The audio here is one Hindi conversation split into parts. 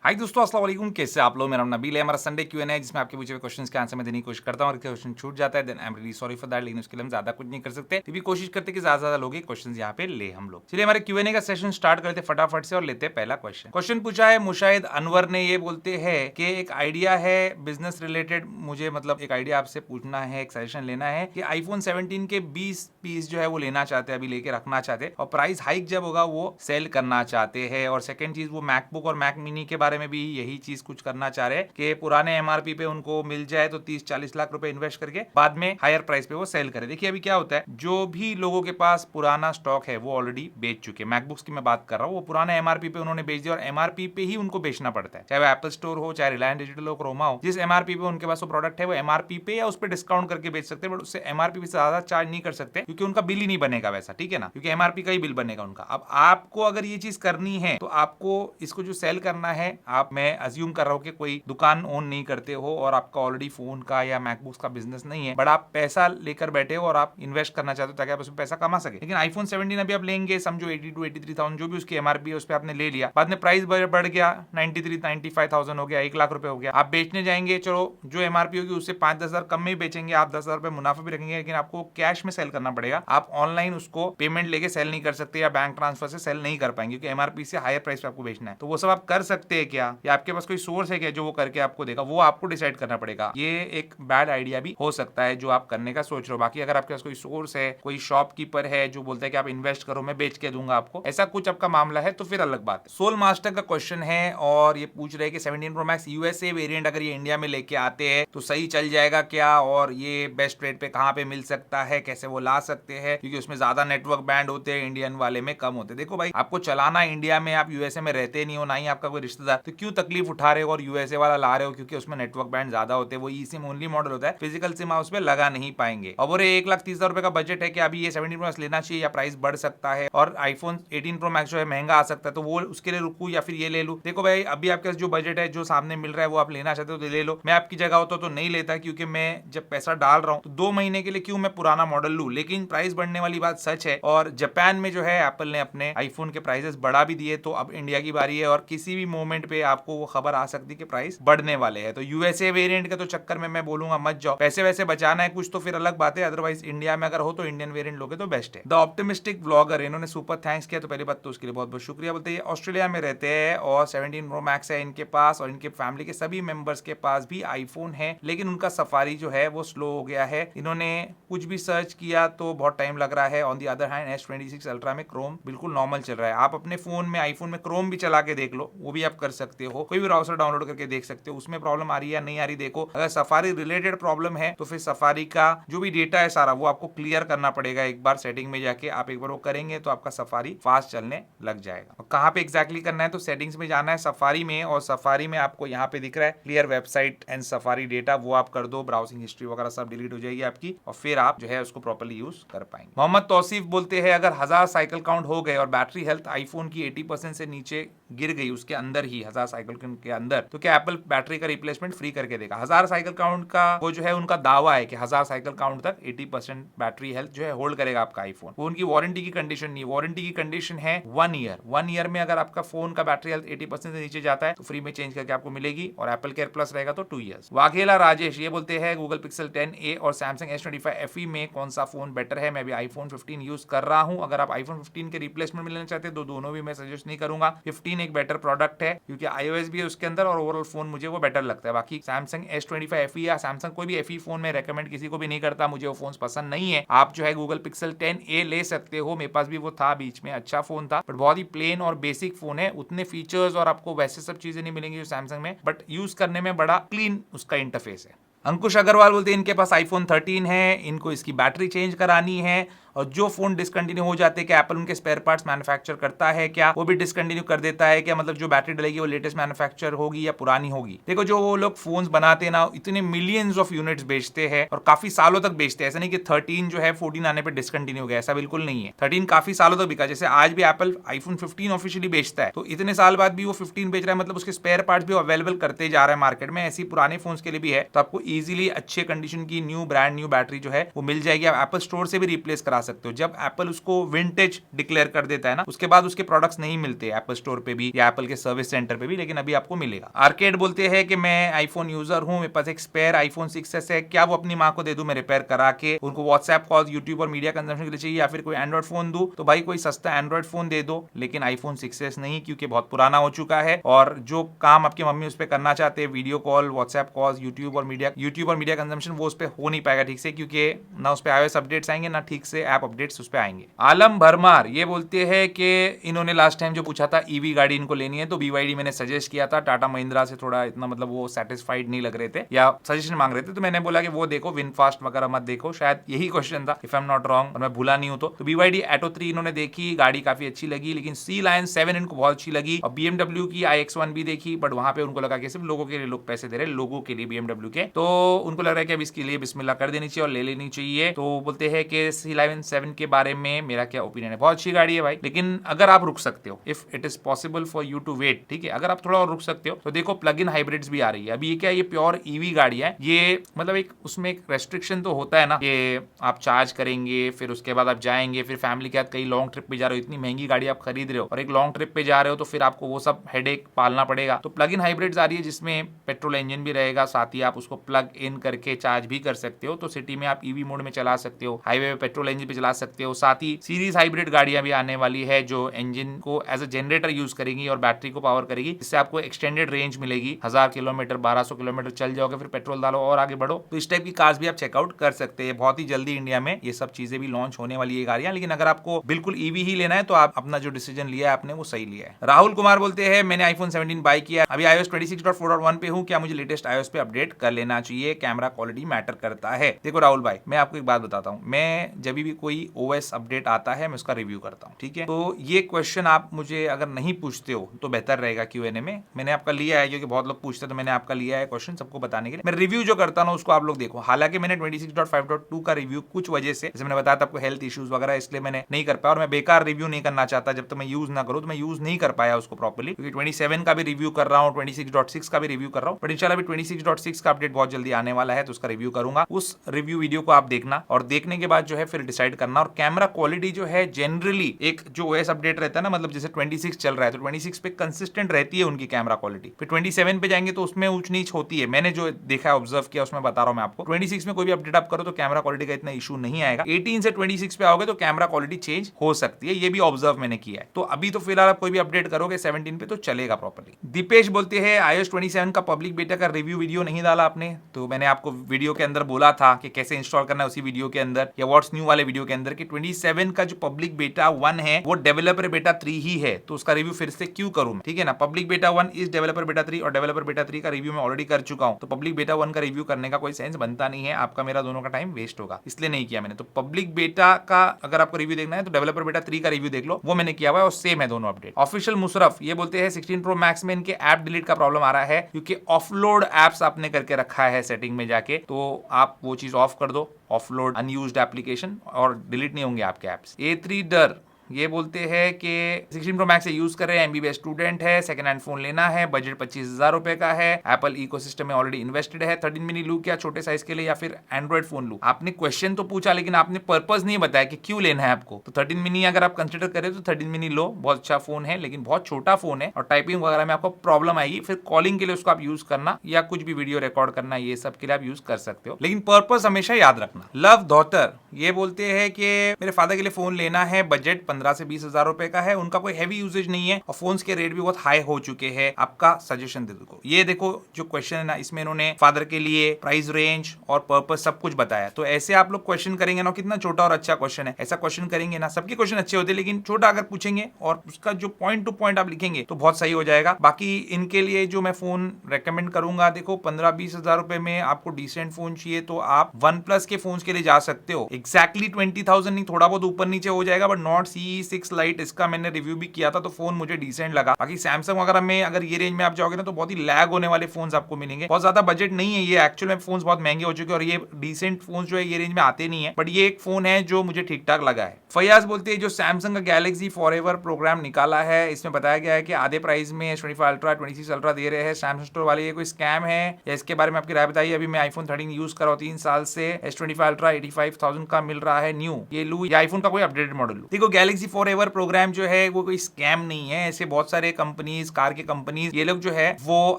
हाय दोस्तों, अस्सलाम वालेकुम। कैसे आप लोग? मेरा नाम नबील है। हमारा संडे क्यूएन है जिसमें आपके पूछे हुए क्वेश्चंस के आंसर मैं देने की कोशिश करता हूं। अगर क्वेश्चन छूट जाता है then I am really sorry for that, लेकिन उसके लिए हम ज्यादा कुछ नहीं कर सकते। तो भी कोशिश करते कि ज्यादा लोग क्वेश्चंस यहाँ पे ले हम लोग। चलिए हमारे क्यूएनए का सेशन स्टार्ट करते फटाफट से और लेते हैं पहला क्वेश्चन। क्वेश्चन पूछा है मुशाहिद अनवर ने। ये बोलते हैं कि एक आइडिया है बिजनेस रिलेटेड, मुझे मतलब एक आइडिया आपसे पूछना है, एक सजेशन लेना है कि आईफोन 17 के 20 पीस जो है वो लेना चाहते हैं, अभी लेके रखना चाहते हैं और प्राइस हाइक जब होगा वो सेल करना चाहते हैं। और सेकंड चीज वो मैकबुक और मैक मिनी के बारे में भी यही चीज कुछ करना चाह रहे हैं कि पुराने एमआरपी पे उनको मिल जाए तो 30-40 लाख रुपए इन्वेस्ट करके बाद में हायर प्राइस पे वो सेल करे। देखिए अभी क्या होता है, जो भी लोगों के पास पुराना स्टॉक है वो ऑलरेडी बेच चुके। मैकबुक्स की मैं बात कर रहा हूँ, वो पुराने एमआरपी पे उन्होंने बेच दिया और एमआरपी पे ही उनको बेचना पड़ता है, चाहे वो एप्पल स्टोर हो, चाहे रिलायंस डिजिटल हो, क्रोमा हो। जिस एमआरपी पे उनके पास वो प्रोडक्ट है वो एमआरपी पे या उस पर डिस्काउंट करके बेच सकते हैं, बट उससे एमआरपी से ज्यादा चार्ज नहीं कर सकते क्योंकि उनका बिल ही नहीं बनेगा वैसा, ठीक है ना, क्योंकि एमआरपी का ही बिल बनेगा उनका। अब आपको अगर ये चीज करनी है तो आपको इसको जो सेल करना है, आप, मैं अज्यूम कर रहा हूँ कि कोई दुकान ओन नहीं करते हो और आपका ऑलरेडी फोन का या मैकबुक्स का बिजनेस नहीं है, बट आप पैसा लेकर बैठे हो और आप इन्वेस्ट करना चाहते हो ताकि आप उसमें पैसा कमा सके। लेकिन आईफोन 17 अभी आप लेंगे, समझो 82-83,000 जो भी उसकी एमआरपी है उस पर आपने ले लिया, बाद में प्राइस बढ़ गया 93-95,000 हो गया, 1 लाख रुपए हो गया। आप बेचने जाएंगे, चलो जो एमआरपी होगी उससे 5-10 हजार कम में ही बेचेंगे, आप 10,000 रुपए मुनाफा भी रखेंगे, लेकिन आपको कैश में सेल करना पड़ेगा। आप ऑनलाइन उसको पेमेंट लेके सेल नहीं कर सकते या बैंक ट्रांसफर से सेल नहीं कर पाएंगे क्योंकि एमआरपी से हायर प्राइस पे आपको बेचना है। तो वो सब आप कर सकते हैं क्या, या आपके पास कोई सोर्स है क्या जो वो करके आपको देगा, वो आपको डिसाइड करना पड़ेगा। ये एक बैड आइडिया भी हो सकता है जो आप करने का सोच रहे हो। बाकी अगर आपके पास कोई सोर्स है, कोई शॉपकीपर है जो बोलता है कि आप इन्वेस्ट करो, मैं बेच के दूंगा आपको, ऐसा कुछ आपका मामला है तो फिर अलग बात है। सोल मास्टर का क्वेश्चन है और ये पूछ रहे हैं कि 17 प्रो मैक्स यूएसए वेरिएंट अगर ये इंडिया में लेके आते हैं तो सही चल जाएगा क्या, और ये बेस्ट रेट पे कहाँ पे मिल सकता है, कैसे वो ला सकते हैं, क्योंकि उसमें ज्यादा नेटवर्क बैंड होते हैं, इंडियन वाले में कम होते हैं। देखो भाई, आपको चलाना इंडिया में, आप यूएसए में रहते नहीं हो, ना ही आपका कोई रिश्तेदार, तो क्यों तकलीफ उठा रहे हो और यूएसए वाला ला रहे हो, क्योंकि उसमें नेटवर्क बैंड ज्यादा होते हैं। वो ई सिम ओनली मॉडल होता है, फिजिकल सिम आप उसमें लगा नहीं पाएंगे। और 1,30,000 रुपए का बजट है कि अभी ये 17 प्रो मैक्स लेना चाहिए या प्राइस बढ़ सकता है, और आईफोन 18 प्रो मैक्स जो है महंगा आ सकता है, तो वो उसके लिए रुकू या फिर ये ले लूं। देखो भाई, अभी आपके पास जो बजट है, जो सामने मिल रहा है वो आप लेना चाहते हो तो ले लो। मैं आपकी जगह होता तो नहीं लेता, क्योंकि मैं जब पैसा डाल रहा हूँ तो 2 महीने के लिए क्यों मैं पुराना मॉडल लूं। लेकिन प्राइस बढ़ने वाली बात सच है, और जापान में जो है एप्पल ने अपने आईफोन के प्राइसेस बढ़ा भी दिए, तो अब इंडिया की बारी है और किसी भी मोमेंट पे आपको वो खबर आ सकती है कि प्राइस बढ़ने वाले हैं। तो यूएसए वेरिएंट के तो चक्कर में मैं बोलूंगा मत जाओ, पैसे वैसे बचाना है कुछ तो फिर अलग बात है, अदरवाइज इंडिया में अगर हो तो इंडियन वेरिएंट लोगे तो बेस्ट है। द ऑप्टिमिस्टिक व्लॉगर, इन्होंने सुपर थैंक्स किया, तो पहली बात तो उसके लिए बहुत बहुत शुक्रिया। बोलते हैं ऑस्ट्रेलिया में रहते हैं और 17 प्रो मैक्स है इनके पास, और इनके फैमिली के सभी मेंबर्स के पास भी आईफोन है, लेकिन उनका सफारी जो है वो स्लो हो गया है। इन्होंने कुछ भी सर्च किया तो बहुत टाइम लग रहा है। On the other hand S26 ultra में क्रोम बिल्कुल नॉर्मल चल रहा है। आप अपने फोन में, आईफोन में क्रोम भी चला के देख लो, वो भी आप कर सकते हो, कोई भी ब्राउजर डाउनलोड करके देख सकते हो, उसमें प्रॉब्लम आ रही है या नहीं आ रही। देखो, अगर सफारी रिलेटेड प्रॉब्लम है तो फिर सफारी का जो भी डेटा है सारा वो आपको क्लियर करना पड़ेगा। एक बार सेटिंग में जाके आप एक बार वो करेंगे तो आपका सफारी फास्ट चलने लग जाएगा। और कहाँ पे एग्जैक्टली करना है, तो सेटिंग्स में जाना है सफारी में, और सफारी में आपको यहाँ पे दिख रहा है clear website and safari data, वो आप कर दो, ब्राउजिंग हिस्ट्री वगैरह सब डिलीट हो जाएगी आपकी, और फिर आप जो है उसको प्रॉपर्ली यूज कर पाएंगे। मोहम्मद तौसीफ बोलते हैं अगर 1000 साइकिल काउंट हो गए और बैटरी हेल्थ आईफोन की 80% से नीचे गिर गई, उसके अंदर ही 1000 साइकिल के अंदर, तो क्या एप्पल बैटरी का रिप्लेसमेंट फ्री करके देगा। 1000 साइकिल काउंट का वो जो है उनका दावा है कि 1000 साइकिल काउंट तक 80% बैटरी हेल्थ जो है होल्ड करेगा आपका आईफोन। वो उनकी वारंटी की कंडीशन नहीं है, वारंटी की कंडीशन है 1 ईयर। 1 ईयर में अगर आपका फोन का बैटरी हेल्थ 80% से नीचे जाता है तो फ्री में चेंज करके आपको मिलेगी, और एप्पल केयर प्लस रहेगा तो 2 ईयर्स। वाघेला राजेश ये बोलते हैं गूगल पिक्सल 10a और सैमसंग S25 FE में कौन सा फोन बेटर है। मैं भी आईफोन 15 यूज कर रहा हूं, अगर आप आईफोन 15 के रिप्लेसमेंट में लेना चाहते हैं तो दोनों भी मैं सजेस्ट नहीं करूंगा। 15 एक बेटर प्रोडक्ट है क्योंकि iOS भी है उसके अंदर, और ओवरऑल फोन मुझे वो बेटर लगता है। बाकी सैमसंग S25 FE या सैमसंग कोई भी FE फोन में रेकमेंड किसी को भी नहीं करता, मुझे वो फोन पसंद नहीं है। आप जो है गूगल पिक्सल 10a ले सकते हो, मेरे पास भी वो था बीच में, अच्छा फोन था, बट बहुत ही प्लेन और बेसिक फोन है, उतने फीचर्स और आपको वैसे सब चीजें नहीं मिलेंगी जो सैमसंग में, बट यूज करने में बड़ा क्लीन उसका इंटरफेस है। अंकुश अग्रवाल बोलते हैं इनके पास आईफोन 13 है, इनको इसकी बैटरी चेंज करानी है, और जो फोन डिसकंटिन्यू हो जाते हैं क्या एप्पल उनके स्पेयर पार्ट्स मैन्युफैक्चर करता है, क्या वो भी डिसकंटिन्यू कर देता है क्या, मतलब जो बैटरी डलेगी वो लेटेस्ट मैन्युफैक्चर होगी या पुरानी होगी। देखो, जो वो लोग फोन्स बनाते हैं ना, इतने मिलियंस ऑफ यूनिट्स बेचते हैं और काफी सालों तक बेचते हैं। ऐसा नहीं कि 13 जो है 14 आने पर डिसकंटिन्यू हो गया, ऐसा बिल्कुल नहीं है। 13 काफी सालों तक बिका, जैसे आज भी एप्पल आईफोन 15 ऑफिशियली बेचता है, तो इतने साल बाद भी वो 15 बेच रहा है, मतलब उसके स्पेयर पार्ट्स भी अवेलेबल करते जा रहा है मार्केट में। ऐसी पुराने फोन के लिए भी है, तो आपको इजीली अच्छे कंडीशन की न्यू ब्रांड न्यू बैटरी जो है वो मिल जाएगी, आप एप्पल स्टोर से भी रिप्लेस करा चला सकते हो। जब एप्पल उसको विंटेज डिक्लेयर कर देता है ना, उसके बाद उसके प्रोडक्ट्स नहीं मिलते एप्पल स्टोर पे भी या एप्पल के सर्विस सेंटर पे भी, लेकिन अभी आपको मिलेगा। आर्केड बोलते हैं कि मैं आईफोन यूजर हूं, मेरे पास एक स्पेयर आईफोन 6s है, क्या वो अपनी माँ को दे दूं मैं रिपेयर करा के? उनको व्हाट्सएप कॉल, यूट्यूब और मीडिया कंजम्पशन के लिए चाहिए, या फिर कोई एंड्रॉइड फोन दूं? तो भाई कोई सस्ता एंड्रॉइड फोन दे दो, लेकिन आईफोन 6s नहीं, क्योंकि बहुत पुराना हो चुका है और जो काम आपकी मम्मी उस पर करना चाहते हैं, video call, WhatsApp call, YouTube और मीडिया कंजम्पशन, वो उस पर हो नहीं पाएगा ठीक से, क्योंकि ना उस पर iOS अपडेट्स आएंगे ना ठीक से ऐप अपडेट्स उस पर आएंगे। आलम भरमार ये बोलते हैं कि इन्होंने लास्ट टाइम जो पूछा था ईवी गाड़ी इनको लेनी है, तो BYD मैंने सजेस्ट किया था, टाटा महिंद्रा से थोड़ा इतना मतलब वो सेटिस्फाइड नहीं लग रहे थे या सजेशन मांग रहे थे, तो मैंने बोला कि वो देखो, विनफास्ट वगैरह मत देखो, शायद यही क्वेश्चन था if I am not wrong और मैं भूला नहीं हूं तो BYD Atto 3 इन्होंने देखी, गाड़ी काफी अच्छी लगी, लेकिन सी लायन 7 इनको बहुत अच्छी लगी, और BMW की iX1 भी देखी, बट वहां पे उनको लगा कि सिर्फ लोगों के लिए लोग पैसे दे रहे, लोगों के लिए BMW के, तो उनको लग रहा है कि अब इसके लिए बिस्मिल्लाह कर देनी चाहिए और ले लेनी चाहिए। तो बोलते हैं कि सी लायन 7 के बारे में मेरा क्या ओपिनियन है, बहुत अच्छी गाड़ी है भाई, लेकिन अगर आप रुक सकते हो, if it is possible for you to wait, ठीक है, अगर आप थोड़ा और रुक सकते हो तो देखो प्लग इन हाइब्रिड्स भी आ रही है। अभी ये क्या है, ये प्योर ईवी गाड़ी है, ये मतलब एक उसमें एक रेस्ट्रिक्शन तो होता है ना कि आप चार्ज करेंगे, फिर उसके बाद आप जाएंगे, फिर फैमिली के साथ कहीं लॉन्ग ट्रिप पे जा रहे हो, इतनी महंगी गाड़ी आप खरीद रहे हो और एक लॉन्ग ट्रिप पे जा रहे हो, तो फिर आपको वो सब हेडेक पालना पड़ेगा। तो प्लग इन हाइब्रिड्स आ रही है जिसमें पेट्रोल इंजन भी रहेगा, साथ ही आप उसको प्लग इन करके चार्ज भी कर सकते हो, तो सिटी में आप ईवी मोड में चला सकते हो, हाईवे पे पेट्रोल इंजन पे चला सकते हो। साथ ही सीरीज हाइब्रिड गाड़ियां भी आने वाली है जो इंजन को एज अ जनरेटर यूज करेगी और बैटरी को पावर करेगी, जिससे आपको एक्सटेंडेड रेंज मिलेगी, 1000 किलोमीटर 1200 किलोमीटर चल जाओगे, फिर पेट्रोल डालो और आगे बढ़ो। तो इस टाइप की कार्स भी आप चेकआउट कर सकते हैं। बहुत ही जल्दी इंडिया में ये सब चीजें भी लॉन्च होने वाली है गाड़ियां, लेकिन अगर आपको बिल्कुल ईवी ही लेना है तो आप अपना जो डिसीजन लिया है आपने वो सही लिया है। राहुल कुमार बोलते हैं मैंने आईफोन 17 बाय किया, अभी iOS 26.4.1 पे हूं, क्या मुझे लेटेस्ट iOS पे अपडेट कर लेना चाहिए? कैमरा क्वालिटी मैटर करता है। देखो राहुल भाई, मैं आपको एक बात बताता हूं, मैं जब भी कोई OS अपडेट आता है मैं उसका रिव्यू करता हूं, ठीक है? तो ये क्वेश्चन आप मुझे अगर नहीं पूछते हो तो बेहतर रहेगा Q&A में। मैंने आपका लिया है क्योंकि बहुत लोग पूछते हैं, तो मैंने आपका लिया है क्वेश्चन सबको बताने के लिए। मैं रिव्यू जो करता हूं उसको आप लोग देखो। हालांकि मैंने 26.5.2 का रिव्यू कुछ वजह से, जैसे मैंने बताया था आपको, हेल्थ इश्यूज वगैरह, इसलिए मैंने नहीं कर पाया और मैं बेकार रिव्यू नहीं करना चाहता। जब तक मैं यूज ना करूं तो मैं यूज नहीं कर पाया उसको प्रॉपर्ली, क्योंकि 27 का भी रिव्यू कर रहा हूं, 26.6 का भी रिव्यू कर रहा हूं, बट इंशाल्लाह 26.6 का अपडेट बहुत जल्दी आने वाला है, तो उसका रिव्यू करूंगा। उस रिव्यू वीडियो को आप देखना और देखने के बाद जो है फिर डिसाइड करना। और कैमरा क्वालिटी जो है जनरली एक जो OS अपडेट रहता है ना, मतलब जैसे 26 चल रहा है तो 26 पे कंसिस्टेंट रहती है उनकी कैमरा क्वालिटी, फिर 27 पे जाएंगे तो उसमें ऊंच नीच होती है। मैंने जो देखा है, ऑब्जर्व किया, उसमें बता रहा हूं मैं आपको। 26 में कोई भी अपडेट आप करो तो कैमरा क्वालिटी का इतना इशू नहीं आएगा। 18 से 26 पे आओगे तो कैमरा क्वालिटी चेंज हो सकती है, ये भी ऑब्जर्व मैंने किया है। तो अभी तो फिलहाल आप कोई भी अपडेट करोगे 17 पे तो चलेगा प्रॉपर्ली। दीपेश बोलते हैं iOS 27 का पब्लिक बेटा का रिव्यू वीडियो नहीं डाला आपने, तो मैंने आपको वीडियो के अंदर बोला था कि कैसे इंस्टॉल करना है, उसी वीडियो के अंदर या व्हाट्स न्यू वाले वीडियो के अंदर, कि 27 का जो पब्लिक बेटा 1 है वो डेवलपर बेटा 3 ही है, तो उसका रिव्यू फिर से क्यों करूं मैं, ठीक है ना? पब्लिक बेटा 1 इज डेवलपर बेटा 3 और डेवलपर बेटा 3 का रिव्यू मैं ऑलरेडी कर चुका हूं, तो पब्लिक बेटा 1 का रिव्यू करने का कोई सेंस बनता नहीं है, आपका मेरा दोनों का टाइम वेस्ट होगा, इसलिए नहीं किया मैंने। तो पब्लिक बेटा का अगर आपको रिव्यू देखना है तो डेवलपर बेटा 3 का रिव्यू देख लो, वो मैंने किया हुआ है और सेम है दोनों अपडेट। ऑफिशियल मुशरफ ये बोलते हैं 16 Pro Max में इनके ऐप डिलीट का प्रॉब्लम आ रहा है, क्योंकि ऑफलोड एप्स आपने करके रखा है सेटिंग में जाके, तो आप वो चीज ऑफ कर दो, ऑफलोड अनयूज्ड एप्लीकेशन, और डिलीट नहीं होंगे आपके एप्स। A3 डर ये बोलते हैं कि 16 Pro Max से यूज कर रहे हैं, MBBS स्टूडेंट है, सेकंड हैंड फोन लेना है, बजट 25,000 रुपए का है, एप्पल इकोसिस्टम में ऑलरेडी इन्वेस्टेड है, 13 मिनी लूं क्या छोटे साइज के लिए या फिर एंड्रॉइड फोन लूं? आपने क्वेश्चन तो पूछा लेकिन आपने पर्पस नहीं बताया कि क्यों लेना है आपको। तो 13 मिनी अगर आप कंसिडर करें तो 13 मिनी लो, बहुत अच्छा फोन है, लेकिन बहुत छोटा फोन है और टाइपिंग वगैरह में आपको प्रॉब्लम आएगी। फिर कॉलिंग के लिए उसको आप यूज करना या कुछ भी वीडियो रिकॉर्ड करना, ये सब के लिए आप यूज कर सकते हो, लेकिन पर्पस हमेशा याद रखना। लव धोतर ये बोलते हैं कि मेरे फादर के लिए फोन लेना है, बजट 15 से 20,000 रुपए का है, उनका कोई हैवी यूजेज नहीं है और फोन्स के रेट भी बहुत हाई हो चुके हैं, आपका सजेशन दे दो। ये देखो जो क्वेश्चन है ना, इसमें इन्होंने फादर के लिए प्राइस रेंज और पर्पस सब कुछ बताया। तो ऐसे आप लोग क्वेश्चन करेंगे ना, कितना छोटा और अच्छा क्वेश्चन है, ऐसा क्वेश्चन करेंगे ना, सबके क्वेश्चन अच्छे होते हैं, लेकिन छोटा अगर पूछेंगे और उसका जो पॉइंट टू पॉइंट आप लिखेंगे तो बहुत सही हो जाएगा। बाकी इनके लिए जो मैं फोन रेकमेंड करूंगा, देखो 15-20,000 रुपए में आपको डिसेंट फोन चाहिए तो आप OnePlus के फोन के लिए जा सकते हो। एक्जैक्टली 20,000 नहीं, थोड़ा बहुत ऊपर नीचे हो जाएगा, but not CE G6 Lite, इसका मैंने रिव्यू भी किया था, तो फोन मुझे डिसेंट लगा। बाकी सैमसंग वगैरह में अगर ये रेंज में आप जाओगे ना तो बहुत ही लैग होने वाले फोन आपको मिलेंगे। बहुत ज्यादा बजट नहीं है ये, एक्चुअल में फोन बहुत महंगे हो चुके हैं और ये डिसेंट फोन जो है ये रेंज में आते नहीं है, बट ये एक फोन है जो मुझे ठीक ठाक लगा है। फयाज बोलते हैं जो सैमसंग का गैलेक्सी फॉरएवर प्रोग्राम निकाला है, इसमें बताया गया है कि आधे प्राइस में S25 अल्ट्रा 26 अल्ट्रा दे रहे हैं सैमसंग स्टोर वाले, ये कोई स्कैम है या इसके बारे में आपकी राय बताइए। अभी मैं iPhone 13 यूज कर रहा हूँ 3 साल से, S25 अल्ट्रा 85,000 का मिल रहा है न्यू, ये लू या आईफोन का कोई अपडेटेड मॉडल लू? देखो गैलेक्सी फॉरएवर प्रोग्राम जो है वो कोई स्कैम नहीं है, ऐसे बहुत सारे कंपनीज, कार के कंपनीज, ये लोग जो है वो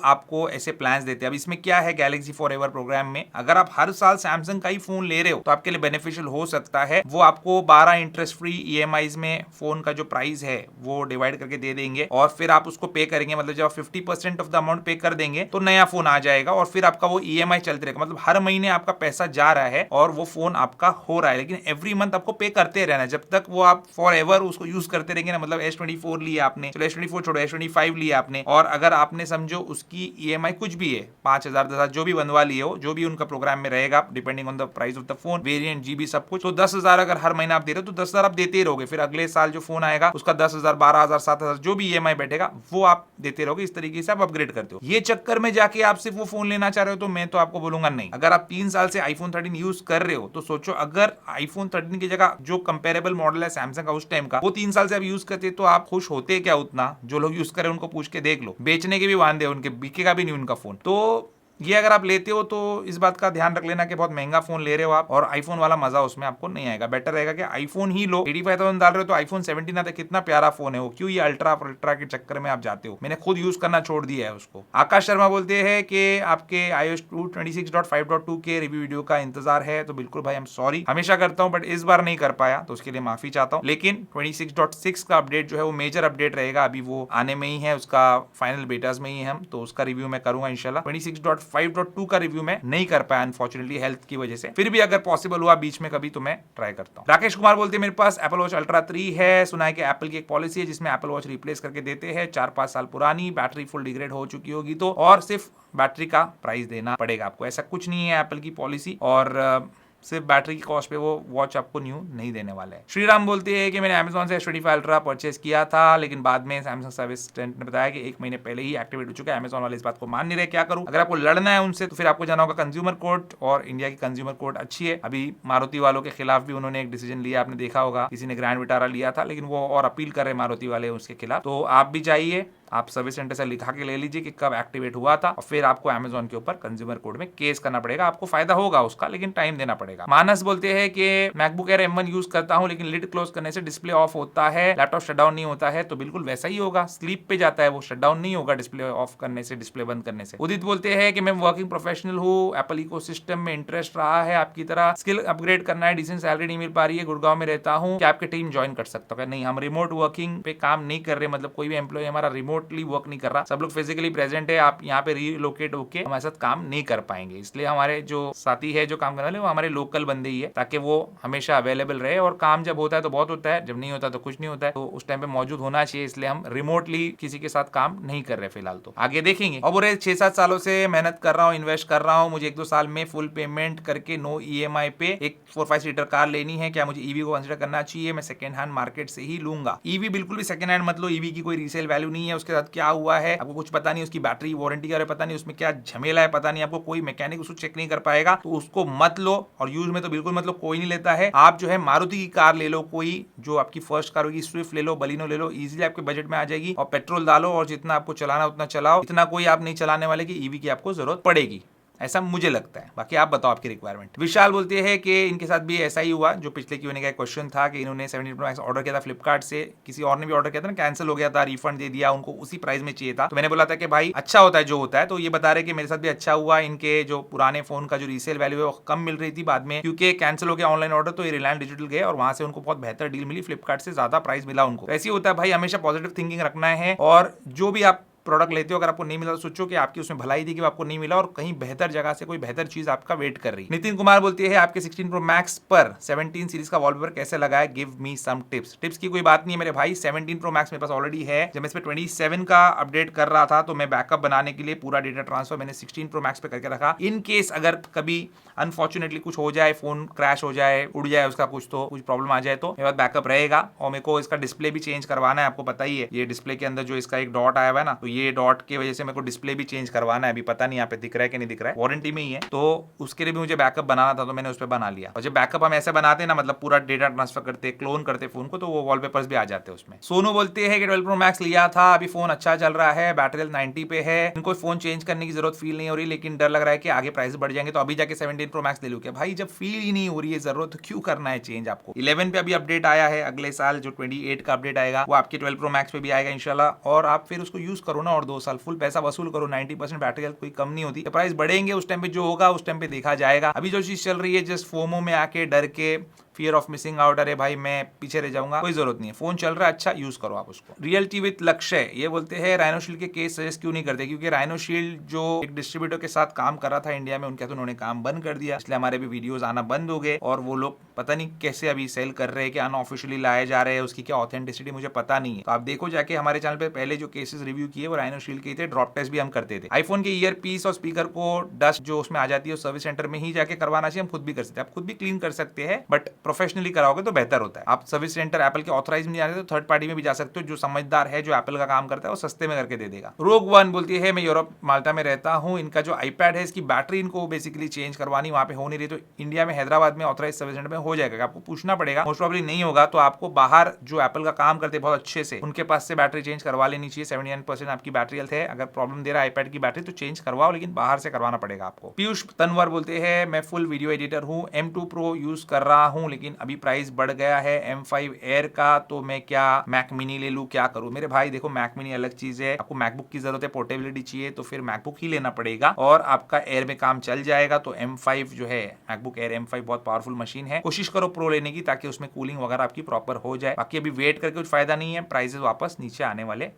आपको ऐसे प्लान्स देते हैं। अब इसमें क्या है गैलेक्सी फॉरएवर प्रोग्राम में, अगर आप हर साल सैमसंग का ही फोन ले रहे हो तो आपके लिए बेनिफिशियल हो सकता है। वो आपको 12 इंटरेस्ट फ्री EMIs में फोन का जो प्राइस है वो डिवाइड करके दे देंगे और फिर आप उसको पे करेंगे, मतलब जब आप 50% ऑफ द अमाउंट पे कर देंगे तो नया फोन आ जाएगा और फिर आपका वो EMI चलते रहेगा, मतलब हर महीने आपका पैसा जा रहा है और वो फोन आपका हो रहा है, लेकिन एवरी मंथ आपको पे करते रहना है जब तक वो आप फॉर एवर उसको यूज करते रहेंगे ना। मतलब S24 लिया आपने, चलो S24 छोड़ो, S25 लिया आपने और अगर आपने समझो उसकी EMI कुछ भी है 5,000 10,000 जो भी बनवा लिए हो, जो भी उनका प्रोग्राम में रहेगा depending on the price of the phone, variant, GB सब कुछ, तो 10,000 अगर हर महीना आप दे रहे हो तो 10,000 आप देते ही रहोगे, फिर अगले साल जो फोन आएगा उसका 10,000 12,000 7,000 जो भी EMI बैठेगा वो आप देते रहोगे। इस तरीके से आप अपग्रेड करते हो। ये चक्कर में जाके आप सिर्फ वो फोन लेना चाह रहे हो तो मैं तो आपको बोलूंगा नहीं। अगर आप 3 साल से iPhone 13 यूज कर रहे हो तो सोचो अगर iPhone 13 की जगह जो कंपेरेबल मॉडल है सैमसंग का उस टाइम का वो 3 साल से आप यूज करते तो आप खुश होते क्या उतना? जो लोग यूज कर रहे हैं उनको पूछ के देख लो, बेचने के भी वांदे, उनके बिकेगा भी नहीं उनका फोन। तो ये अगर आप लेते हो तो इस बात का ध्यान रख लेना कि बहुत महंगा फोन ले रहे हो आप और आईफोन वाला मजा उसमें आपको नहीं आएगा। बेटर रहेगा कि आईफोन ही लो। 85,000 डाल रहे हो तो iPhone 17 आता, कितना प्यारा फोन है वो, क्यों ये अल्ट्रा के चक्कर में आप जाते हो? मैंने खुद यूज करना छोड़ दिया है उसको। आकाश शर्मा बोलते हैं कि आपके iOS 26.5.2 के रिव्यू वीडियो का इंतजार है, तो बिल्कुल भाई, आई एम सॉरी, हमेशा करता हूं बट इस बार नहीं कर पाया तो उसके लिए माफी चाहता हूं। लेकिन 26.6 का अपडेट जो है वो मेजर अपडेट रहेगा, अभी वो आने में ही है, उसका फाइनल बेटाज में ही है हम, तो उसका रिव्यू मैं करूंगा इंशाल्लाह। 26.5.2 का रिव्यू मैं नहीं कर पाया अनफॉर्चुनेटली हेल्थ की वजह से, फिर भी अगर पॉसिबल हुआ बीच में कभी तो मैं ट्राई करता हूं। राकेश कुमार बोलते हैं मेरे पास एप्पल वॉच अल्ट्रा 3 है, सुना है कि एप्पल की एक पॉलिसी है जिसमें एप्पल वॉच रिप्लेस करके देते हैं, 4-5 साल पुरानी, बैटरी फुल डिग्रेड हो चुकी होगी तो, और सिर्फ बैटरी का प्राइस देना पड़ेगा आपको। ऐसा कुछ नहीं है एप्पल की पॉलिसी, और सिर्फ बैटरी की कॉस्ट पे वो वॉच आपको न्यू नहीं देने वाला है। श्रीराम बोलते हैं कि मैंने Amazon से S25 अल्ट्रा परचेस किया था लेकिन बाद में सैमसंग सर्विस ने बताया कि 1 महीने पहले ही एक्टिवेट हो चुका है। Amazon वाले इस बात को मान नहीं रहे, क्या करूं? अगर आपको लड़ना है उनसे तो फिर आपको जाना होगा कंज्यूमर कोर्ट, और इंडिया की कंज्यूमर कोर्ट अच्छी है। अभी मारुति वालों के खिलाफ भी उन्होंने एक डिसीजन लिया, आपने देखा होगा, किसी ने ग्रैंड विटारा लिया था लेकिन वो और अपील कर रहे मारुति वाले उसके खिलाफ। तो आप भी जाइए, आप सर्विस सेंटर से लिखा के ले लीजिए कि कब एक्टिवेट हुआ था और फिर आपको Amazon के ऊपर कंज्यूमर कोर्ट में केस करना पड़ेगा। आपको फायदा होगा उसका लेकिन टाइम देना पड़ेगा। मानस बोलते हैं कि मैकबुक एयर M1 यूज करता हूं लेकिन लिड क्लोज करने से डिस्प्ले ऑफ होता है, लैपटॉप शटडाउन नहीं होता है, तो बिल्कुल वैसा ही होगा, स्लीप पे जाता है वो, शटडाउन नहीं होगा डिस्प्ले ऑफ करने से, डिस्प्ले बंद करने से। उदित बोलते हैं कि मैं वर्किंग प्रोफेशनल हूँ, एप्पल इकोसिस्टम में इंटरेस्ट रहा है, आपकी तरह स्किल अपग्रेड करना है, डिसेंट सैलरी नहीं मिल पा रही है, गुड़गांव में रहता हूँ, क्या आपके टीम ज्वाइन कर सकता हूँ? नहीं, हम रिमोट वर्किंग पे काम नहीं कर रहे, मतलब कोई भी एम्प्लॉय हमारा रिमोटली वर्क नहीं कर रहा, सब लोग फिजिकली प्रेजेंट है। आप यहाँ पे रीलोकेट होके हमारे साथ काम नहीं कर पाएंगे, इसलिए हमारे जो साथी है जो काम करने वाले वो हमारे लोकल बंदे ही है, ताकि वो हमेशा अवेलेबल रहे, और काम जब होता है तो बहुत होता है, जब नहीं होता तो कुछ नहीं होता है, तो उस टाइम पे मौजूद होना चाहिए। इसलिए हम रिमोटली किसी के साथ काम नहीं कर रहे फिलहाल, तो आगे देखेंगे। और बोले 6-7 सालों से मेहनत कर रहा हूँ, इन्वेस्ट कर रहा हूँ, मुझे 1-2 साल में फुल पेमेंट करके नो EMI पे एक 4-5 सीटर कार लेनी है, क्या मुझे EV को कंसिडर करना चाहिए? मैं सेकंड हैंड मार्केट से ही लूंगा। EV बिल्कुल भी सेकंड हैंड मत लो, EV की कोई रीसेल वैल्यू नहीं है, उसके साथ क्या हुआ है आपको कुछ पता नहीं, उसकी बैटरी वारंटी का पता नहीं, उसमें क्या झमेला है पता नहीं, आपको कोई मैकेनिक उसको चेक नहीं कर पाएगा, तो उसको मत लो। और यूज में तो बिल्कुल मत लो, कोई नहीं लेता है। आप जो है मारुति की कार ले लो, कोई जो आपकी फर्स्ट कार होगी, स्विफ्ट ले लो, बलिनो ले लो, इजीली आपके बजट में आ जाएगी, और पेट्रोल डालो और जितना आपको चलाना उतना चलाओ, इतना कोई आप नहीं चलाने वाले कि EV की आपको जरूरत पड़ेगी, ऐसा मुझे लगता है। बाकी आप बताओ आपकी रिक्वायरमेंट। विशाल बोलते हैं कि इनके साथ भी ऐसा ही हुआ जो पिछले Q&A का क्वेश्चन था कि इन्होंने 17 Pro Max ऑर्डर किया था फ्लिपकार्ट से, किसी और ने भी ऑर्डर किया था ना, कैंसिल हो गया था, रिफंड दे दिया, उनको उसी प्राइस में चाहिए था। तो मैंने बोला था कि भाई अच्छा होता है जो होता है, तो ये बता रहे कि मेरे साथ भी अच्छा हुआ, इनके जो पुराने फोन का जो रीसेल वैल्यू है वो कम मिल रही थी, बाद में क्योंकि कैंसिल हो गया ऑनलाइन ऑर्डर, तो ये रिलायंस डिजिटल गए और वहां से उनको बहुत बेहतर डील मिली, फ्लिपकार्ट से ज्यादा प्राइस मिला उनको। ऐसे ही होता है भाई, हमेशा पॉजिटिव थिंकिंग रखना है, और जो भी आप प्रोडक्ट लेते हो, अगर आपको नहीं मिला तो सोचो कि आपकी उसमें भलाई थी कि आपको नहीं मिला और कहीं बेहतर जगह से कोई बेहतर चीज आपका वेट कर रही है। नितिन कुमार बोलती है आपके 16 प्रो मैक्स पर 17 सीरीज का वॉलपेपर कैसे लगाए, give me some tips. Tips की कोई बात नहीं है मेरे भाई, 17 प्रो मैक्स मेरे पास ऑलरेडी है। जब मैं इस पे 27 का अपडेट कर रहा था तो मैं बैकअप बनाने के लिए पूरा डेटा ट्रांसफर मैंने 16 प्रो मैक्स पे करके रखा। इन केस अगर कभी अनफॉर्चुनेटली कुछ हो जाए, फोन क्रैश हो जाए, उड़ जाए उसका कुछ प्रॉब्लम आ जाए तो मेरे पास बैकअप रहेगा। और मेरे को इसका डिस्प्ले भी चेंज करवाना है, आपको पता ही है ये डिस्प्ले के अंदर जो इसका एक डॉट आया हुआ है ना, तो ये डॉट की वजह से मेरे को डिस्प्ले भी चेंज करवाना है। अभी पता नहीं यहाँ पे दिख रहा है कि नहीं दिख रहा है, वारंटी में ही है, तो उसके लिए भी मुझे बैकअप बनाना था तो मैंने उस पर बना लिया। और जब बैकअप हम ऐसे बनाते हैं ना, मतलब पूरा डेटा ट्रांसफर करते, क्लोन करते फोन को, तो वो वॉलपेपर्स भी आ जाते हैं उसमें। सोनू बोलते हैं कि 12 प्रो मैक्स लिया था, अभी फोन अच्छा चल रहा है, बैटरी 90 पे है, इनको फोन चेंज करने की जरूरत फील नहीं हो रही, लेकिन डर लग रहा है कि आगे प्राइस बढ़ जाएंगे तो अभी जाके 17 प्रो मैक्स ले लूं क्या? भाई जब फील ही नहीं हो रही है जरूरत तो क्यों करना है चेंज आपको। 11 पे अभी अपडेट आया है, अगले साल जो 28 का अपडेट आएगा वो आपके 12 प्रो मैक्स पे भी आएगा इंशाल्लाह, और आप फिर उसको यूज करो ना और 2 साल फुल पैसा वसूल करो। 90% बैटरी हेल्थ कोई कम नहीं होती। तो प्राइस बढ़ेंगे उस टाइम पे जो होगा उस टाइम पे देखा जाएगा। अभी जो चीज चल रही है जस्ट फोमो में आके डर के, फियर ऑफ मिसिंग आउट, अरे भाई मैं पीछे रह जाऊंगा, कोई जरूरत नहीं है। फोन चल रहा है अच्छा, यूज करो आप उसको। रियलिटी विद लक्ष्य ये बोलते हैं राइनोशील्ड के केस सजेस्ट क्यों नहीं करते, क्योंकि राइनोशील्ड जो एक डिस्ट्रीब्यूटर के साथ काम कर रहा था इंडिया में, उनके तो उन्होंने काम बंद कर दिया, इसलिए हमारे भी वीडियोस आना बंद हो गए। और वो लोग पता नहीं कैसे अभी सेल कर रहे हैं कि अनऑफिशियली लाए जा रहे हैं, उसकी क्या ऑथेंटिसिटी मुझे पता नहीं है। तो आप देखो जाके हमारे चैनल पे पहले जो केसेस रिव्यू किए वो राइनोशील्ड के थे, ड्रॉप टेस्ट भी हम करते थे। आईफोन के ईयर पीस और स्पीकर को डस्ट जो उसमें आ जाती है सर्विस सेंटर में ही जाके करवाना चाहिए, हम खुद भी कर सकते हैं। आप खुद भी क्लीन कर सकते हैं, बट प्रोफेशनली कराओगे तो बेहतर होता है। आप सर्विस सेंटर एप्पल के ऑथराइज में नहीं जाते तो थर्ड पार्टी में भी जा सकते हो, जो समझदार है, जो एप्पल का काम करता है वो सस्ते में करके दे देगा। रोग वन बोलती है मैं यूरोप माल्टा में रहता हूँ, इनका जो आईपैड है इसकी बैटरी इनको बेसिकली चेंज करवानी, वहां पे हो नहीं रही, तो इंडिया में हैदराबाद में ऑथराइज सर्विस सेंटर में हो जाएगा। आपको पूछना पड़ेगा, मोस्ट प्रॉब्ली नहीं होगा, तो आपको बाहर जो एप्पल का काम करते हैं बहुत अच्छे से, उनके पास से बैटरी चेंज करवा लेनी चाहिए। 79% आपकी बैटरी हेल्थ है, अगर प्रॉब्लम दे रहा है आईपैड की बैटरी तो चेंज करवाओ, लेकिन बाहर से करवाना पड़ेगा आपको। पीयूष तनवर बोलते हैं मैं फुल वीडियो एडिटर हूँ, M2 Pro यूज कर रहा हूँ, लेकिन अभी प्राइस बढ़ गया है M5 एयर का, तो मैं क्या मैक मिनी ले लूं, क्या करूं? मेरे भाई देखो मैक मिनी अलग चीज है, आपको मैकबुक की जरूरत है, पोर्टेबिलिटी चाहिए तो फिर मैकबुक ही लेना पड़ेगा और आपका एयर में काम चल जाएगा। तो M5 जो है मैकबुक एयर M5 बहुत पावरफुल मशीन है, कोशिश करो प्रो लेने की ताकि उसमें कूलिंग वगैरह आपकी प्रॉपर हो जाए। बाकी अभी वेट करके कुछ फायदा नहीं है, प्राइसेस वापस नीचे आने वाले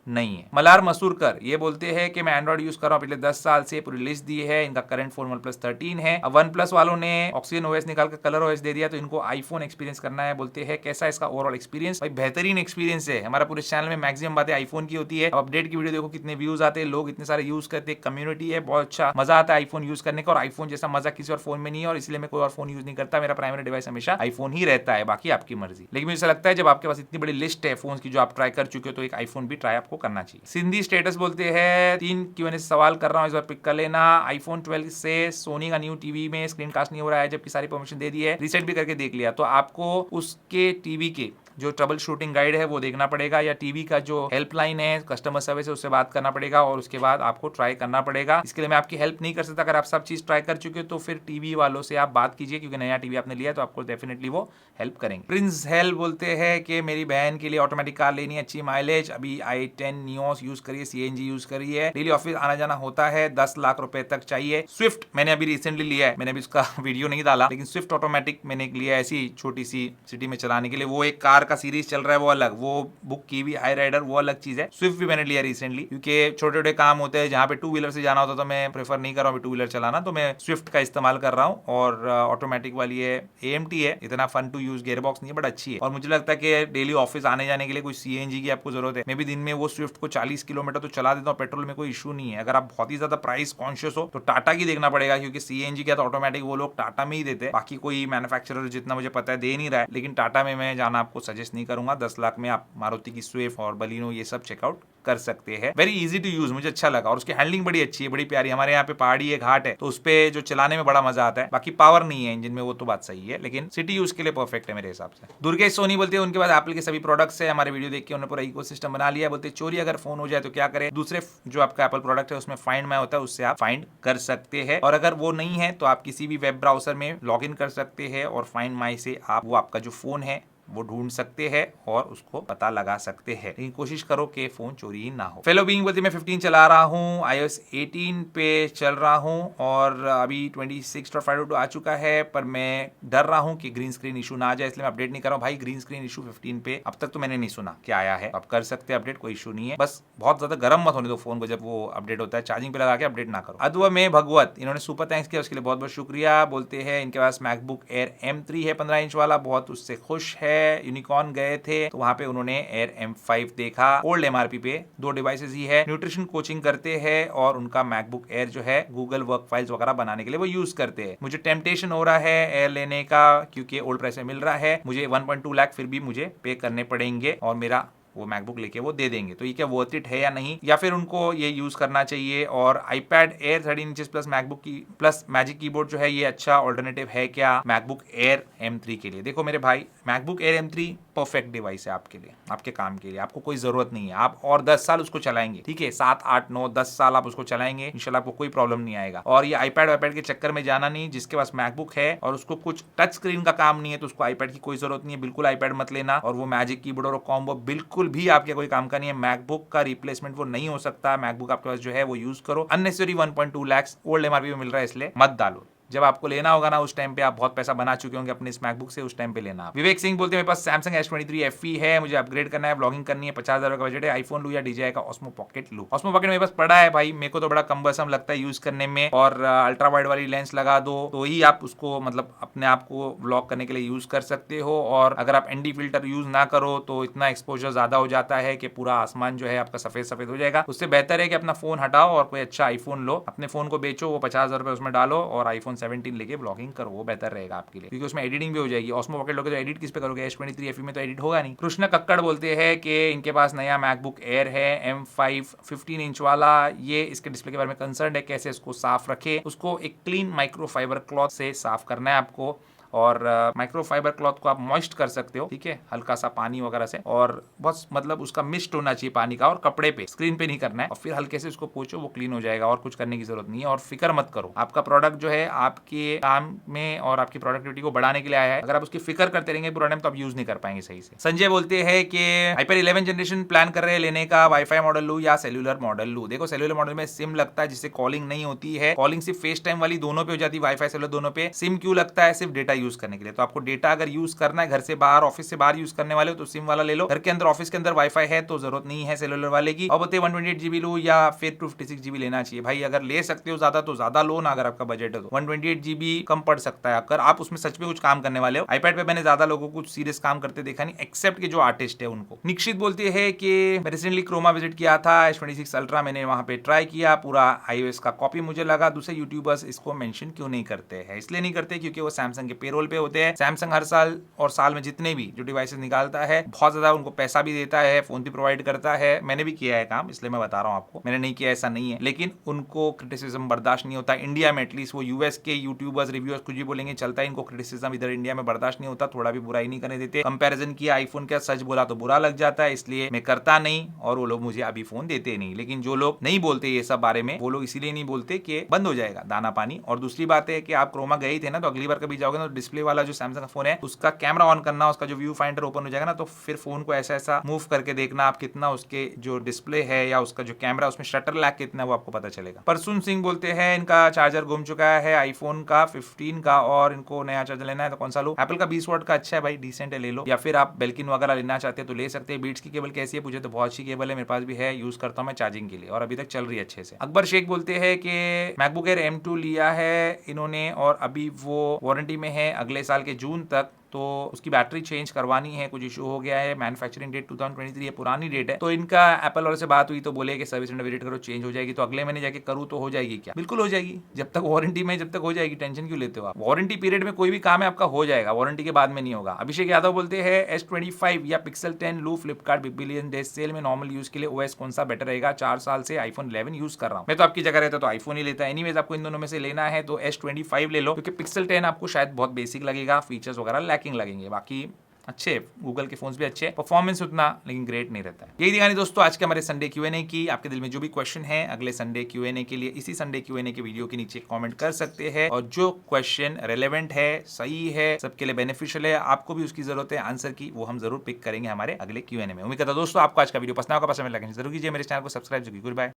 नहीं है। मलार मसूरकर ये बोलते हैं कि मैं एंड्रॉइड यूज कर रहा हूँ पिछले 10 साल से, पूरी लिस्ट दी है, इनका करंट फोन OnePlus 13 है। अब OnePlus वालों ने ऑक्सीजन OS निकाल कर कलर OS दे दिया, तो इनको आईफोन एक्सपीरियंस करना है। बोलते हैं कैसा इसका ओवरऑल एक्सपीरियंस? भाई बेहतरीन एक्सपीरियंस है, हमारा पूरे चैनल में मैक्सिमम बातें आईफोन की होती है। अब अपडेट की वीडियो देखो कितने व्यूज आते हैं, लोग इतने सारे यूज करते हैं, कम्युनिटी है, बहुत अच्छा मजा आता है आईफोन यूज करने का, और आईफोन जैसा मजा किसी और फोन में नहीं है, और इसलिए मैं कोई और फोन यूज नहीं करता, मेरा प्राइमरी डिवाइस हमेशा आईफोन ही रहता है, बाकी आपकी मर्जी। लेकिन मुझे लगता है जब आपके पास इतनी बड़ी लिस्ट है फोन की जो आप ट्राई कर चुके हो, तो एक आईफोन भी ट्राई आपको करना चाहिए। सिंधी स्टेटस बोलते हैं 3 Q&A से सवाल कर रहा हूं, इस बार पिक कर लेना। आईफोन 12 से सोनी का न्यू टीवी में स्क्रीन कास्ट नहीं हो रहा है, जबकि सारी परमिशन दे दी है, रीसेट भी करके देख लिया, तो आपको उसके टीवी के जो ट्रबल शूटिंग गाइड है वो देखना पड़ेगा, या टीवी का जो हेल्पलाइन है कस्टमर सर्विस है उससे बात करना पड़ेगा, और उसके बाद आपको ट्राई करना पड़ेगा। इसके लिए मैं आपकी हेल्प नहीं कर सकता, अगर आप सब चीज ट्राई कर चुके हो तो फिर टीवी वालों से आप बात कीजिए, क्योंकि नया टीवी आपने लिया तो आपको डेफिनेटली वो हेल्प करेंगे। प्रिंस हेल्प बोलते हैं कि मेरी बहन के लिए ऑटोमेटिक कार लेनी है, अच्छी माइलेज, अभी i10 नियोस यूज करिए, CNG यूज करिए, डेली ऑफिस आना जाना होता है, 10 लाख रुपए तक चाहिए। स्विफ्ट मैंने अभी रिसेंटली लिया है, मैंने अभी उसका वीडियो नहीं डाला, लेकिन स्विफ्ट ऑटोमेटिक मैंने लिया ऐसी छोटी सी सिटी में चलाने के लिए। वो एक कार का सीरीज चल रहा है वो अलग, वो बुक की भी हाई राइडर वो अलग चीज है। स्विफ्ट भी मैंने लिया रिसेंटली, क्योंकि छोटे छोटे काम होते हैं जहाँ पे 2 व्हीलर से जाना होता, तो मैं प्रेफर नहीं कर रहा हूँ 2 व्हीलर चलाना, तो मैं स्विफ्ट का इस्तेमाल कर रहा हूँ। और ऑटोमेटिक वाली है, AMT है, इतना fun to use, gear box नहीं है, बट अच्छी है। और मुझे लगता है कि डेली ऑफिस आने जाने के लिए कोई CNG की आपको जरूरत है। मैं भी दिन में वो स्विफ्ट को 40 किलोमीटर तो चला देता हूँ, पेट्रोल में कोई इशू नहीं है। अगर आप बहुत ही ज्यादा प्राइस कॉन्शियस हो तो टाटा की देखना पड़ेगा, क्योंकि CNG का तो ऑटोमेटिक वो लोग टाटा में ही देते हैं, बाकी कोई मैन्युफैक्चरर जितना मुझे पता है दे नहीं रहा है। लेकिन टाटा में मैं जाना आपको सजेस्ट नहीं करूंगा। 10 लाख में आप मारुति की स्विफ्ट और बलिनो ये सब चेकआउट कर सकते हैं। वेरी इजी टू यूज, मुझे अच्छा लगा, और उसकी हैंडलिंग बड़ी अच्छी है, बड़ी प्यारी। हमारे यहाँ पे पहाड़ी है, घाट है, तो उस पे जो चलाने में बड़ा मजा आता है। बाकी पावर नहीं है इंजन में, वो तो बात सही है, लेकिन सिटी यूज के लिए परफेक्ट है मेरे हिसाब से। दुर्गेश सोनी बोलते हैं उनके पास एप्पल के सभी प्रोडक्ट्स है, हमारे वीडियो देख के उन्होंने पूरा इकोसिस्टम बना लिया। बोलते चोरी अगर फोन हो जाए तो क्या करें? दूसरे जो आपका एप्पल प्रोडक्ट है उसमें फाइंड माई होता है, उससे आप फाइंड कर सकते हैं, और अगर वो नहीं है तो आप किसी भी वेब ब्राउजर में लॉग इन कर सकते हैं, और फाइंड माई से आप वो आपका जो फोन है वो ढूंढ सकते हैं और उसको पता लगा सकते हैं, लेकिन कोशिश करो कि फोन चोरी ही ना हो। फेलो बीइंग बोलते मैं 15 चला रहा हूँ, iOS 18 पे चल रहा हूँ और अभी 26.5.2 आ चुका है, पर मैं डर रहा हूँ कि ग्रीन स्क्रीन इशू ना आ जाए, इसलिए मैं अपडेट नहीं कर रहा हूँ। भाई ग्रीन स्क्रीन इशू 15 पे अब तक तो मैंने नहीं सुना क्या आया है, अब कर सकते हैं अपडेट, कोई इशू नहीं है, बस बहुत ज्यादा गर्म मत होने दो फोन को जब वो अपडेट होता है, चार्जिंग पे लगा के अपडेट ना करो। अदवा में भगवत, इन्होंने सुपर थैंक्स किया, उसके लिए बहुत बहुत शुक्रिया। बोलते हैं इनके पास मैकबुक एयर M3 है 15 इंच वाला, बहुत उससे खुश है। यूनिकॉर्न गए थे तो वहां पे उन्होंने एयर M5 देखा, ओल्ड MRP पे, 2 डिवाइसेस ही है, न्यूट्रिशन कोचिंग करते हैं और उनका मैकबुक एयर जो है गूगल वर्क फाइल्स वगैरह बनाने के लिए वो यूज करते हैं। मुझे टेम्पटेशन हो रहा है एयर लेने का क्योंकि ओल्ड प्राइस में मिल रहा है, मुझे 1.2 लाख फिर भी मुझे पे करने पड़ेंगे और मेरा वो मैकबुक लेके वो दे देंगे, तो ये क्या वर्थ इट है या नहीं, या फिर उनको ये यूज करना चाहिए। और iPad Air 13 inches plus MacBook की प्लस मैजिक कीबोर्ड जो है ये अच्छा ऑल्टरनेटिव है क्या मैकबुक एयर M3 के लिए। देखो मेरे भाई, MacBook air M3 perfect device है आपके लिए, आपके काम के लिए, आपको कोई जरूरत नहीं है, आप और 10 साल उसको चलाएंगे, ठीक है, 7 8 9 10 साल आप उसको चलाएंगे, इंशाल्लाह आपको कोई प्रॉब्लम नहीं आएगा। और ये iPad के चक्कर में जाना नहीं, जिसके पास मैकबुक है और उसको कुछ टच स्क्रीन का काम नहीं है तो उसको iPad की कोई जरूरत नहीं है, बिल्कुल iPad मत लेना। और वो मैजिक कीबोर्ड और कॉम्बो बिल्कुल भी आपके कोई काम का नहीं है, मैकबुक का रिप्लेसमेंट वो नहीं हो सकता। मैकबुक आपके पास जो है वो यूज करो, अननेसेसरी 1.2 लाख ओल्ड MRP में मिल रहा है इसलिए मत डालो। जब आपको लेना होगा ना उस टाइम पे आप बहुत पैसा बना चुके होंगे अपने इस मैकबुक से, उस टाइम पे लेना। विवेक सिंह बोलते हैं मेरे पास सैमसंग S23 FE है, मुझे अपग्रेड करना है, ब्लॉगिंग करनी है, 50,000 का बजट है, आईफोन लूं या DJI का ऑस्मो पॉकेट लूं। ऑस्मो पॉकेट मेरे पास पड़ा है भाई, मेरे को तो बड़ा कम्बरसम लगता है यूज करने में, और अल्ट्रा वाइड वाली लेंस लगा दो तो ही आप उसको मतलब अपने आप को व्लॉग करने के लिए यूज कर सकते हो। और अगर आप ND फिल्टर यूज ना करो तो इतना एक्सपोजर ज्यादा हो जाता है कि पूरा आसमान जो है आपका सफेद सफेद हो जाएगा। उससे बेहतर है कि अपना फोन हटाओ और कोई अच्छा आईफोन लो, अपने फोन को बेचो, वो 50,000 रुपए उसमें डालो और आईफोन 17 लेके ब्लॉगिंग करो, वो बेहतर रहेगा आपके लिए, क्योंकि उसमें एडिटिंग भी हो जाएगी। ऑस्मो पॉकेट लोगे तो एडिट किस पे करोगे, S23 FE में तो एडिट होगा नहीं। कृष्ण कक्कड़ बोलते हैं कि इनके पास नया मैकबुक एयर है M5 15 इंच वाला, ये इसके डिस्प्ले के बारे में कंसर्न है, कैसे इसको साफ रखे। उसको एक क्लीन माइक्रोफाइबर क्लॉथ से साफ करना है आपको, और माइक्रोफाइबर क्लॉथ को आप मॉइस्ट कर सकते हो, ठीक है, हल्का सा पानी वगैरह से, और बहुत मतलब उसका मिस्ट होना चाहिए पानी का, और कपड़े पे, स्क्रीन पे नहीं करना है, और फिर हल्के से उसको पोंछो, वो क्लीन हो जाएगा, और कुछ करने की जरूरत नहीं है। और फिक्र मत करो, आपका प्रोडक्ट जो है आपके काम में और आपकी प्रोडक्टिविटी को बढ़ाने के लिए आया है, अगर आप उसकी फिक्र करते रहेंगे पूरा टाइम तो आप यूज नहीं कर पाएंगे सही से। संजय बोलते हैं कि iPad 11 जनरेशन प्लान कर रहे हैं लेने का, वाईफाई मॉडल लूं या सेल्यूलर मॉडल लूं। देखो सेल्यूलर मॉडल में सिम लगता है जिससे कॉलिंग नहीं होती है, कॉलिंग सिर्फ फेस टाइम वाली दोनों पे हो जाती है, वाईफाई सेल्यूलर दोनों पे। सिम क्यों लगता है, सिर्फ डेटा यूज करने के लिए। तो आपको डेटा अगर यूज करना है घर से बाहर, ऑफिस से बाहर यूज करने वाले हो तो सिम वाला ले लो, घर के अंदर ऑफिस के अंदर वाईफाई है तो जरूरत नहीं है सेलुलर वाले की। अब बोलते 128 GB लो या फिर 256 GB लेना चाहिए। भाई अगर ले सकते हो ज्यादा तो ज्यादा लो ना, अगर आपका बजट है तो 128 GB कम पड़ सकता है अगर आप उसमें सच में कुछ काम करने वाले हो। iPad पे मैंने ज्यादा लोगों को कुछ सीरियस काम करते देखा नहीं, एक्सेप्ट के जो आर्टिस्ट है उनको। निक्षित बोलते हैं कि मैं रिसेंटली क्रोमा विजिट किया था, S26 अल्ट्रा मैंने वहां पे ट्राई किया, पूरा iOS का कॉपी मुझे लगा। दूसरे यूट्यूबर्स इसको मेंशन क्यों नहीं करते हैं, इसलिए नहीं करते क्योंकि वो सैमसंग के पेरोल पे होते हैं। सैमसंग हर साल और साल में जितने भी जो डिवाइसेस निकालता है बहुत ज्यादा उनको पैसा भी देता है, फोन भी प्रोवाइड करता है। मैंने भी किया है काम, इसलिए मैं बता रहा हूँ आपको, मैंने नहीं किया ऐसा नहीं है, लेकिन उनको क्रिटिसिज्म बर्दाश्त नहीं होता इंडिया में एटलीस्ट। वो यूएस के यूट्यूबर्स रिव्यूअर्स कुछ भी बोलेंगे चलता है, इनको क्रिटिसिज्म इधर इंडिया में बर्दाश्त नहीं होता, थोड़ा भी बुराई नहीं करने देते। कंपैरिजन किया आईफोन का, सच बोला तो बुरा लग जाता है, इसलिए मैं करता नहीं और वो लोग मुझे अभी फोन देते नहीं। लेकिन जो लोग नहीं बोलते ये सब बारे में, वो लोग इसीलिए नहीं बोलते कि बंद हो जाएगा दाना पानी। और दूसरी बात है कि आप क्रोमा गए थे ना, तो अगली बार कभी जाओगे ना तो डिस्प्ले वाला जो सैमसंग का फोन है उसका कैमरा ऑन करना, उसका जो व्यू फाइंडर ओपन हो जाएगा ना, तो फिर फोन को ऐसा ऐसा मूव करके देखना आप कितना उसके जो डिस्प्ले है या उसका जो कैमरा उसमें शटर लैग कितना है वो आपको पता चलेगा। परसुन सिंह बोलते हैं इनका चार्जर गुम चुका है आईफोन का 15 का और इनको नया चार्जर लेना है तो कौन सा लो। एप्पल का 20 वाट का अच्छा है भाई, डिसेंट है, ले लो। या फिर आप बेल्किन वगैरह लेना चाहते हैं तो ले सकते हैं। बीट्स की केबल कैसी है पूछे तो बहुत अच्छी केबल है, मेरे पास भी है, यूज करता हूँ मैं चार्जिंग के लिए और अभी तक चल रही है अच्छे से। अकबर शेख बोलते हैं कि मैकबुक एयर M2 लिया है इन्होंने और अभी वो वारंटी में है अगले साल के जून तक, तो उसकी बैटरी चेंज करवानी है, कुछ इशू हो गया है, मैन्युफैक्चरिंग डेट 2023 है, पुरानी डेट है। तो इनका एप्पल वाले से बात हुई तो बोले कि सर्विस सेंटर विजिट करो चेंज हो जाएगी, तो अगले महीने जाके करूँ तो हो जाएगी क्या? बिल्कुल हो जाएगी, जब तक वारंटी में जब तक हो जाएगी, टेंशन क्यों लेते हो आप? वारंटी पीरियड में कोई भी काम है आपका हो जाएगा, वारंटी के बाद में नहीं होगा। अभिषेक यादव बोलते हैं S25 या Pixel 10 लू, Flipkart big billion days cell में नॉर्मल यूज के लिए OS कौन सा बेटर रहेगा? 4 साल से iPhone 11 यूज कर रहा हूँ, मैं तो आपकी जगह रहता तो iPhone ही लेता। एनीवेज आपको इन दोनों में से लेना है तो S25 ले लो, क्योंकि Pixel 10 आपको शायद बहुत बेसिक लगेगा, फीचर्स वगैरह लैकिंग लगेंगे, बाकी अच्छे, गूगल के फोन्स भी अच्छे, परफॉर्मेंस उतना लेकिन ग्रेट नहीं रहता है। यही दिखानी दोस्तों आज के हमारे संडे Q&A की। आपके दिल में जो भी क्वेश्चन है अगले संडे Q&A के लिए इसी संडे Q&A के वीडियो के नीचे कमेंट कर सकते हैं, और जो क्वेश्चन रेलेवेंट है, सही है, सबके लिए बेनिफिशियल है, आपको भी उसकी जरूरत है आंसर की, वो हम जरूर पिक करेंगे हमारे अगले Q&A में। उम्मीद करता हूं दोस्तों आपको आज का वीडियो पसंद होगा। पसंद लगे जरूर कीजिए, मेरे चैनल को सब्सक्राइब जरूर। Good bye.